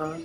Huh?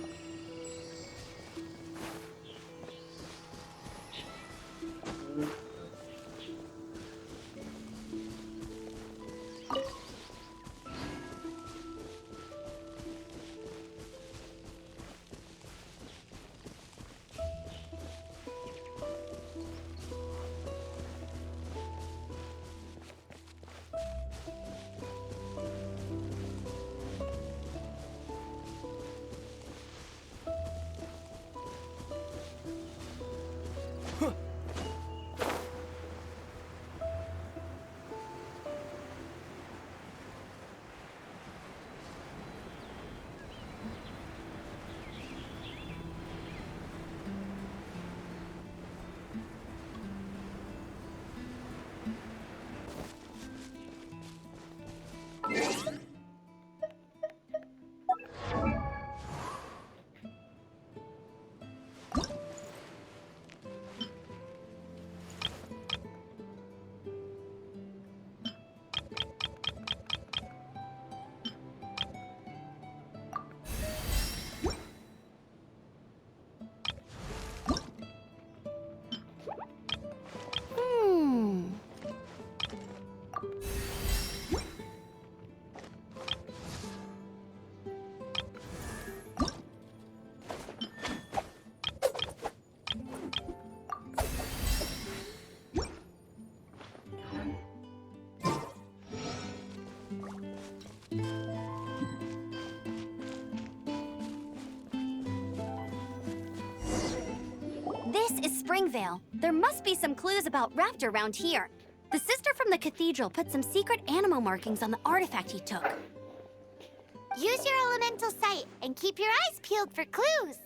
Hmm. This is Springvale. There must be some clues about Raptor around here. The sister from the cathedral put some secret animal markings on the artifact he took. Use your elemental sight and keep your eyes peeled for clues.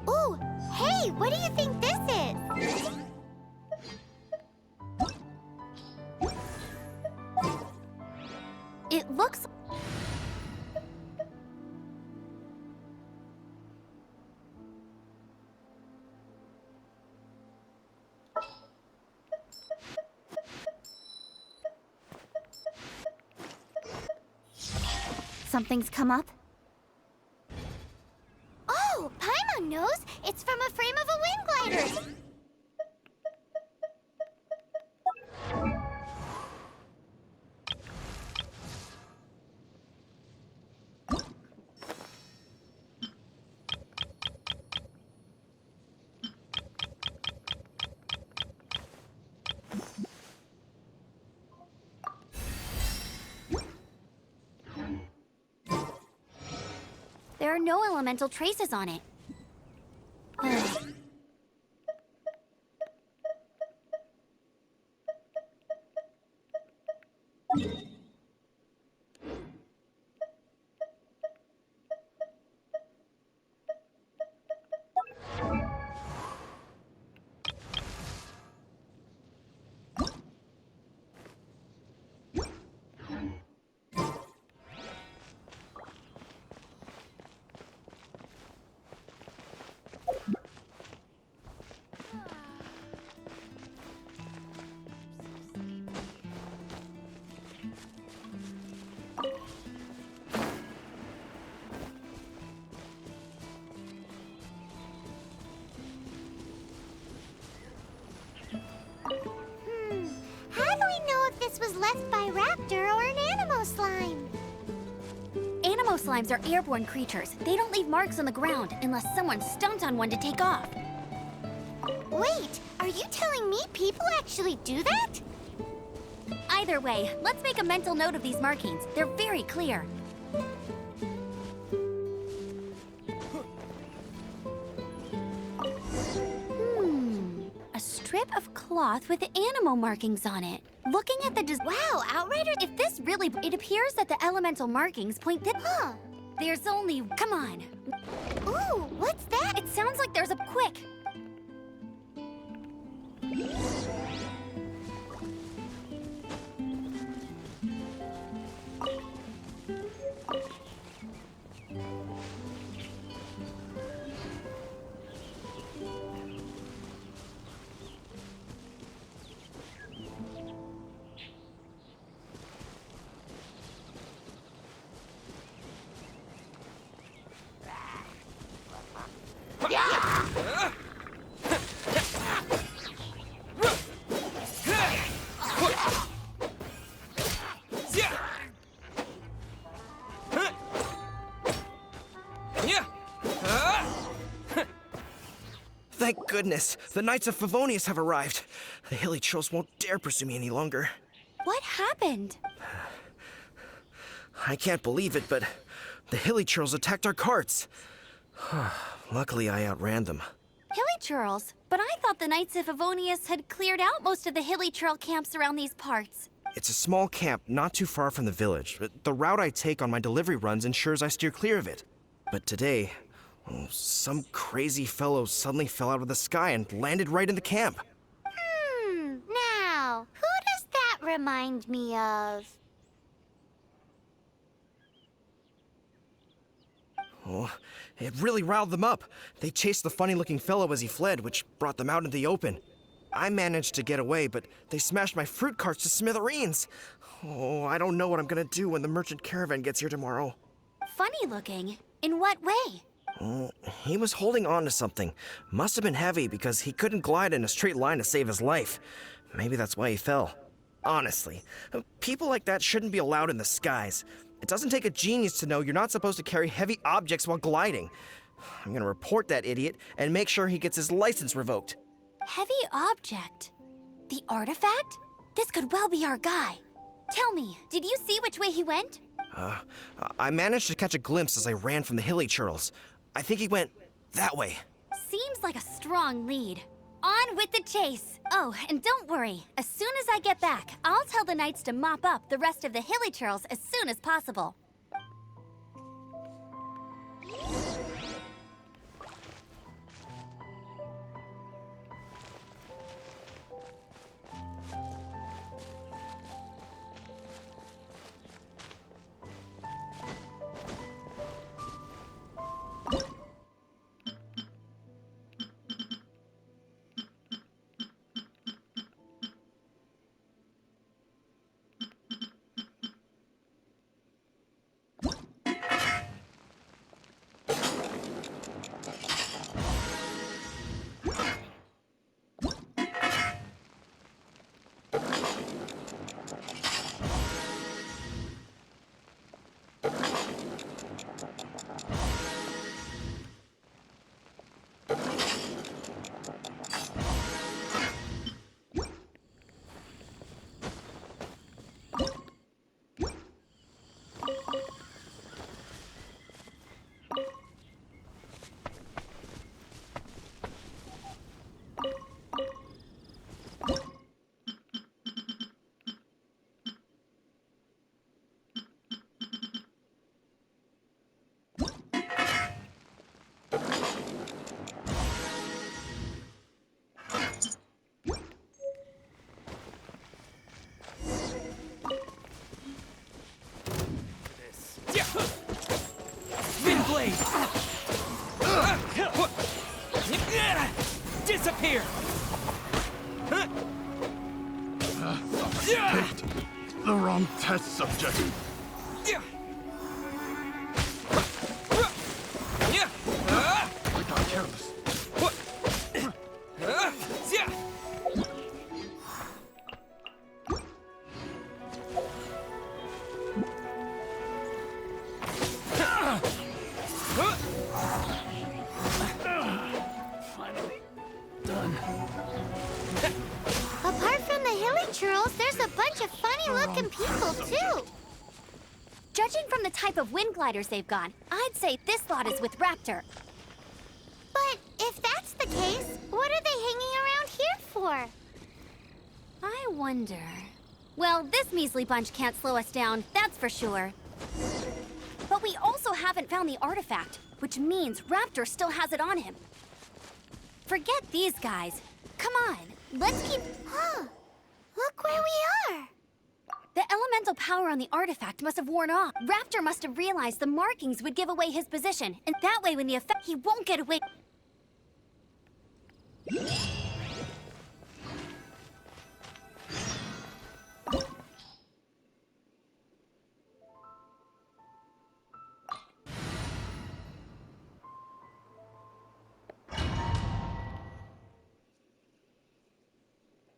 Ooh, hey, what do you think this is? It looks... Something's come up? Oh, Paimon knows. It's from a frame of a wind glider. are no elemental traces on it. How do we know if this was left by raptor or an animo slime? Animo slimes are airborne creatures. They don't leave marks on the ground unless someone stomped on one to take off. Wait, are you telling me people actually do that? Either way, let's make a mental note of these markings. They're very clear. A strip of cloth with animo markings on it. Looking at the wow, Outrider, if this really... It appears that the elemental markings point this... Huh. There's only... Come on. Ooh, what's that? It sounds like there's a... Quick! Thank goodness, the Knights of Favonius have arrived. The hilly trolls won't dare pursue me any longer. What happened? I can't believe it, but the hilly trolls attacked our carts. Luckily, I outran them. Hilly churls? But I thought the Knights of Favonius had cleared out most of the hilly churl camps around these parts. It's a small camp not too far from the village. The route I take on my delivery runs ensures I steer clear of it. But today, some crazy fellow suddenly fell out of the sky and landed right in the camp. Now, who does that remind me of? Oh, it really riled them up. They chased the funny-looking fellow as he fled, which brought them out in the open. I managed to get away, but they smashed my fruit carts to smithereens. Oh, I don't know what I'm gonna do when the merchant caravan gets here tomorrow. Funny looking? In what way? He was holding on to something. Must have been heavy because he couldn't glide in a straight line to save his life. Maybe that's why he fell. Honestly, people like that shouldn't be allowed in the skies. It doesn't take a genius to know you're not supposed to carry heavy objects while gliding. I'm gonna report that idiot and make sure he gets his license revoked. Heavy object? The artifact? This could well be our guy. Tell me, did you see which way he went? I managed to catch a glimpse as I ran from the hilly churls. I think he went that way. Seems like a strong lead. On with the chase! Oh, and don't worry. As soon as I get back, I'll tell the knights to mop up the rest of the hilly churls as soon as possible. Wind blade! Disappear! Picked the wrong test subject. I got careless. Finally done. Apart from the hilly churls, there's a bunch of funny-looking people, too. Judging from the type of wind gliders they've got, I'd say this lot is with Raptor. But if that's the case, what are they hanging around here for? I wonder... Well, this measly bunch can't slow us down, that's for sure. But we also haven't found the artifact, which means Raptor still has it on him. Forget these guys. Come on, let's keep... Huh. Look where we are. The elemental power on the artifact must have worn off. Raptor must have realized the markings would give away his position, and that way when the effect... he won't get away...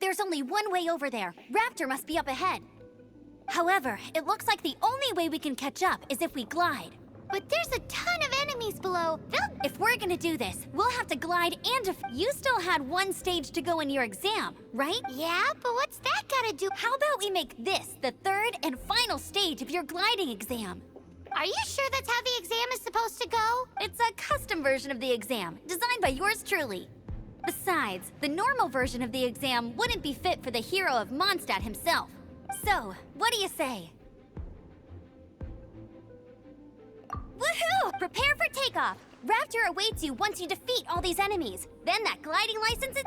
There's only one way over there. Raptor must be up ahead. However, it looks like the only way we can catch up is if we glide. But there's a ton of enemies below. If we're gonna do this, we'll have to glide and You still had one stage to go in your exam, right? Yeah, but what's that gotta do? How about we make this the third and final stage of your gliding exam? Are you sure that's how the exam is supposed to go? It's a custom version of the exam, designed by yours truly. Besides, the normal version of the exam wouldn't be fit for the hero of Mondstadt himself. So, what do you say? Woohoo! Prepare for takeoff! Raptor awaits you once you defeat all these enemies. Then that gliding license is...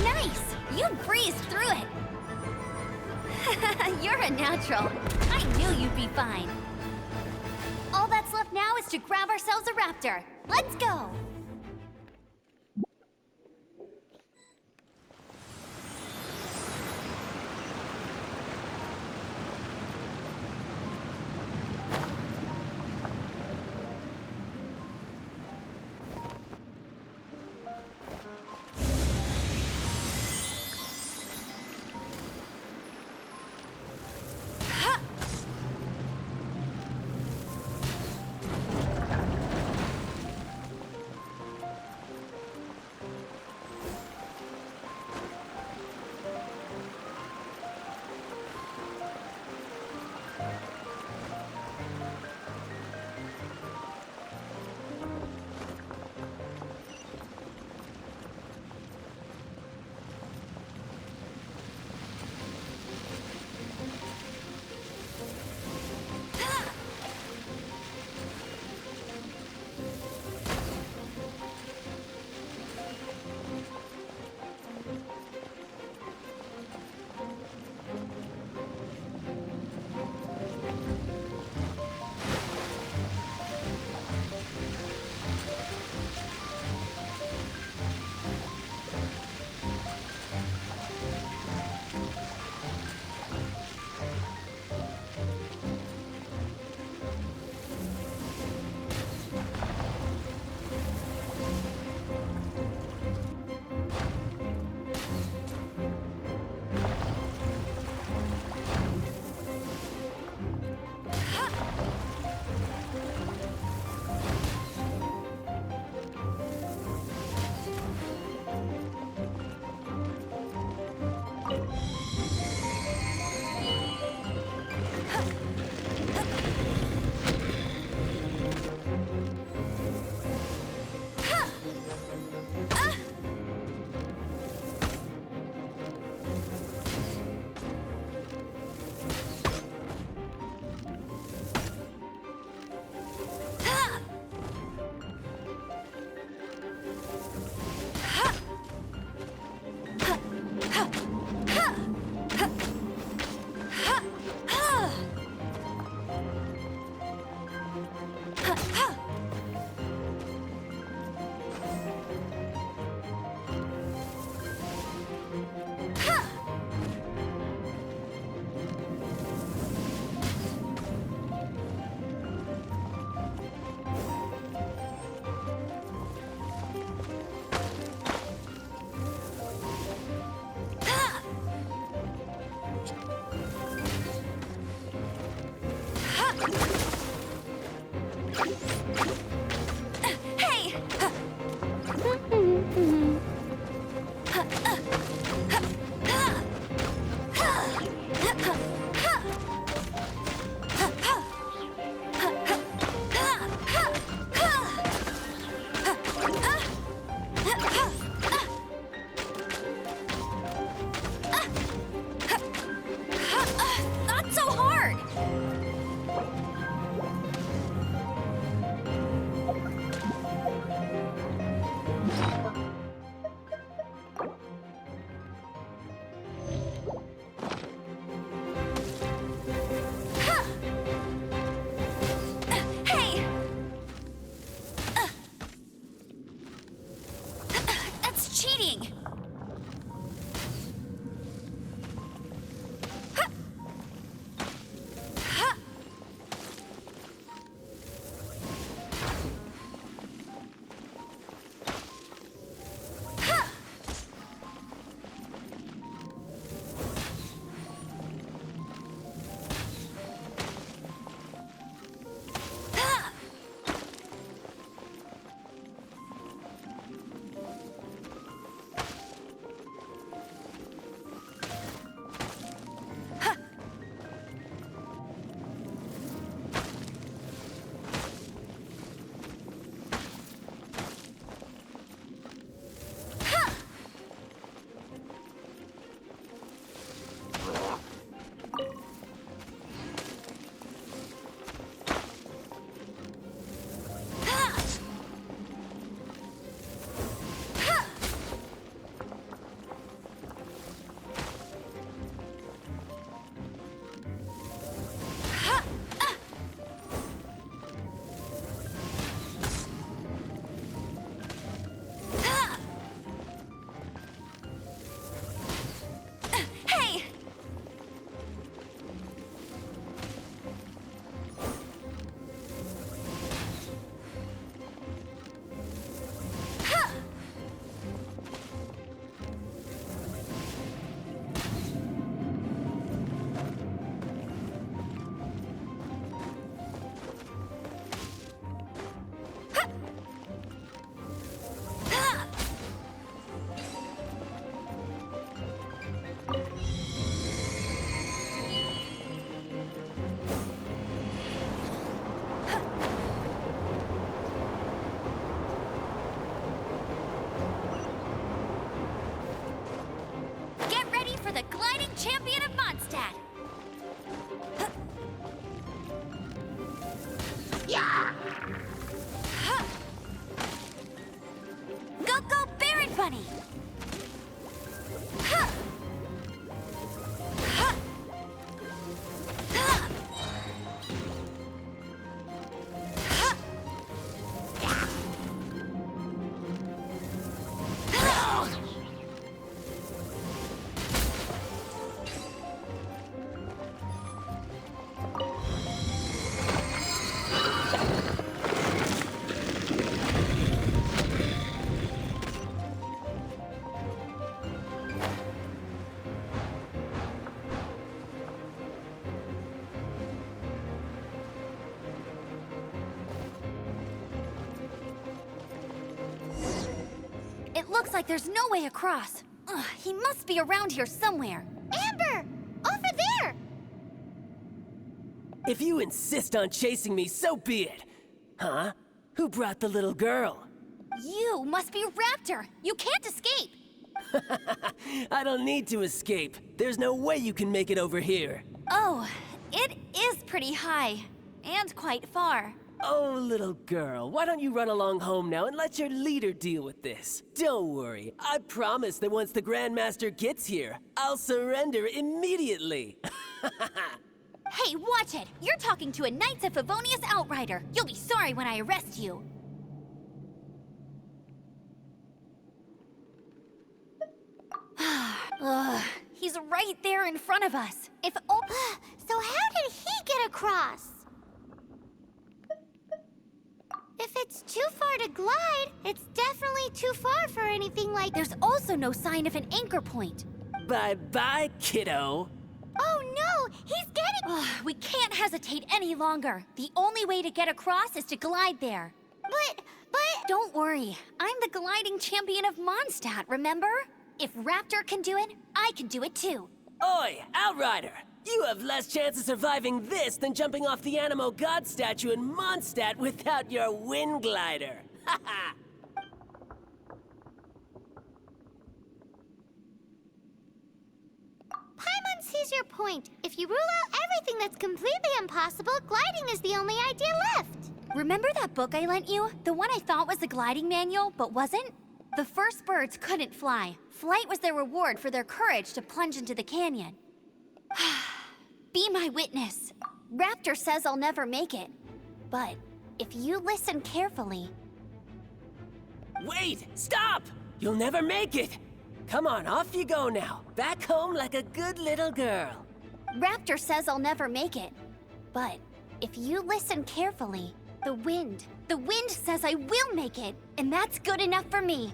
Nice! You breezed through it! You're a natural. I knew you'd be fine. All that's left now is to grab ourselves a raptor. Let's go! cheating! For the gliding champion of Mondstadt! Yeah! Go, go, Baron Bunny! It looks like there's no way across. Ugh, he must be around here somewhere. Amber! Over there! If you insist on chasing me, so be it. Huh? Who brought the little girl? You must be Raptor. You can't escape. I don't need to escape. There's no way you can make it over here. Oh, it is pretty high. And quite far. Oh, little girl, why don't you run along home now and let your leader deal with this? Don't worry, I promise that once the Grandmaster gets here, I'll surrender immediately. Hey, watch it! You're talking to a Knights of Favonius outrider. You'll be sorry when I arrest you. Ugh, he's right there in front of us. If only... So how did he get across? If it's too far to glide, it's definitely too far for anything like... There's also no sign of an anchor point. Bye-bye, kiddo. Oh no! He's getting... Ugh, we can't hesitate any longer. The only way to get across is to glide there. But... Don't worry. I'm the gliding champion of Mondstadt, remember? If Raptor can do it, I can do it too. Oi, Outrider! You have less chance of surviving this than jumping off the Animo God statue in Mondstadt without your wind glider. Ha ha! Paimon sees your point. If you rule out everything that's completely impossible, gliding is the only idea left. Remember that book I lent you? The one I thought was the gliding manual, but wasn't? The first birds couldn't fly. Flight was their reward for their courage to plunge into the canyon. Be my witness. Raptor says I'll never make it. But if you listen carefully... Wait! Stop! You'll never make it! Come on, off you go now. Back home like a good little girl. Raptor says I'll never make it. But if you listen carefully, the wind says I will make it, and that's good enough for me.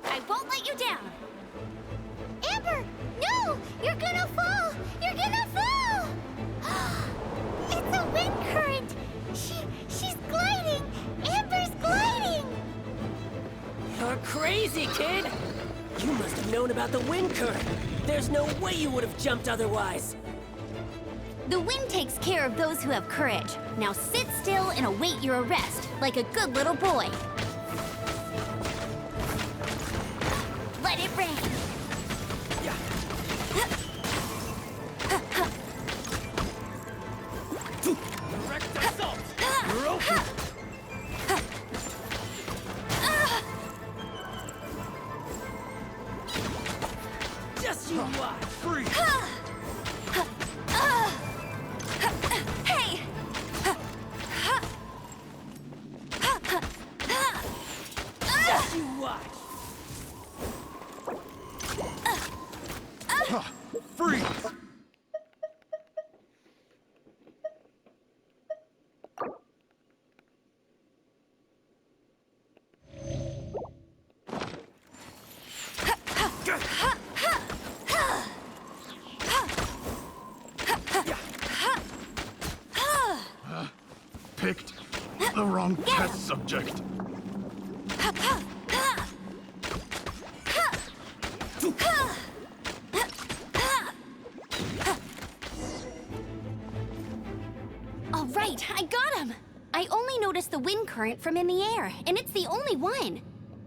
I won't let you down. Amber, no! You're gonna fall! You're gonna fall! It's a wind current! She's gliding! Amber's gliding! You're crazy, kid! You must have known about the wind current. There's no way you would have jumped otherwise. The wind takes care of those who have courage. Now sit still and await your arrest, like a good little boy. Let it rain. Direct assault! You're open! Just you watch. Freeze! Hey! Just you watch. Freeze! Picked the wrong test subject. All right, I got him! I only noticed the wind current from in the air, and it's the only one.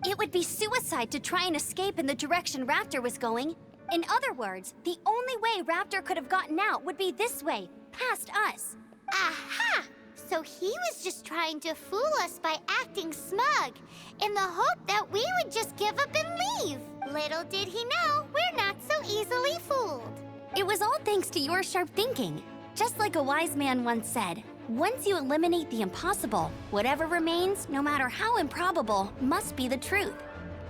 It would be suicide to try and escape in the direction Raptor was going. In other words, the only way Raptor could have gotten out would be this way, past us. Aha! So he was just trying to fool us by acting smug, in the hope that we would just give up and leave. Little did he know, we're not so easily fooled. It was all thanks to your sharp thinking. Just like a wise man once said, once you eliminate the impossible, whatever remains, no matter how improbable, must be the truth.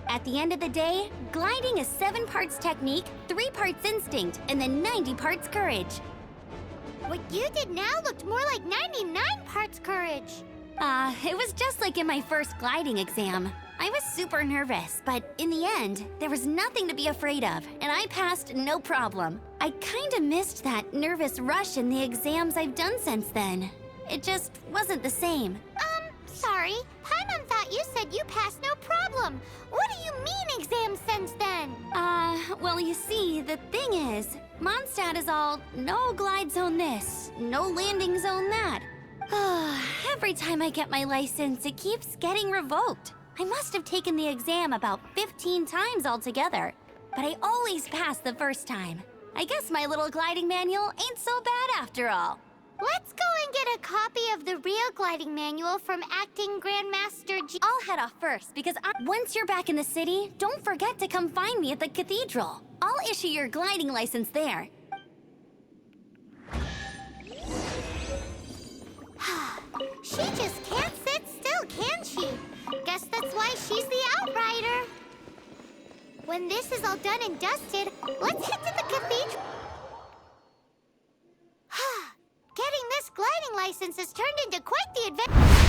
At the end of the day, gliding is 7 parts technique, 3 parts instinct, and then 90 parts courage. What you did now looked more like 99 parts courage. It was just like in my first gliding exam. I was super nervous, but in the end, there was nothing to be afraid of, and I passed no problem. I kinda missed that nervous rush in the exams I've done since then. It just wasn't the same. Sorry. Paimon thought you said you passed no problem. What do you mean exam since then? Well, you see, the thing is, Mondstadt is all, no glide zone this, no landing zone that. Every time I get my license, it keeps getting revoked. I must have taken the exam about 15 times altogether, but I always pass the first time. I guess my little gliding manual ain't so bad after all. Let's go and get a copy of the real gliding manual from Acting Grandmaster G. I'll head off first, because once you're back in the city, don't forget to come find me at the cathedral. I'll issue your gliding license there. She just can't sit still, can she? Guess that's why she's the outrider. When this is all done and dusted, let's head to the cathedral. Getting this gliding license has turned into quite the adventure.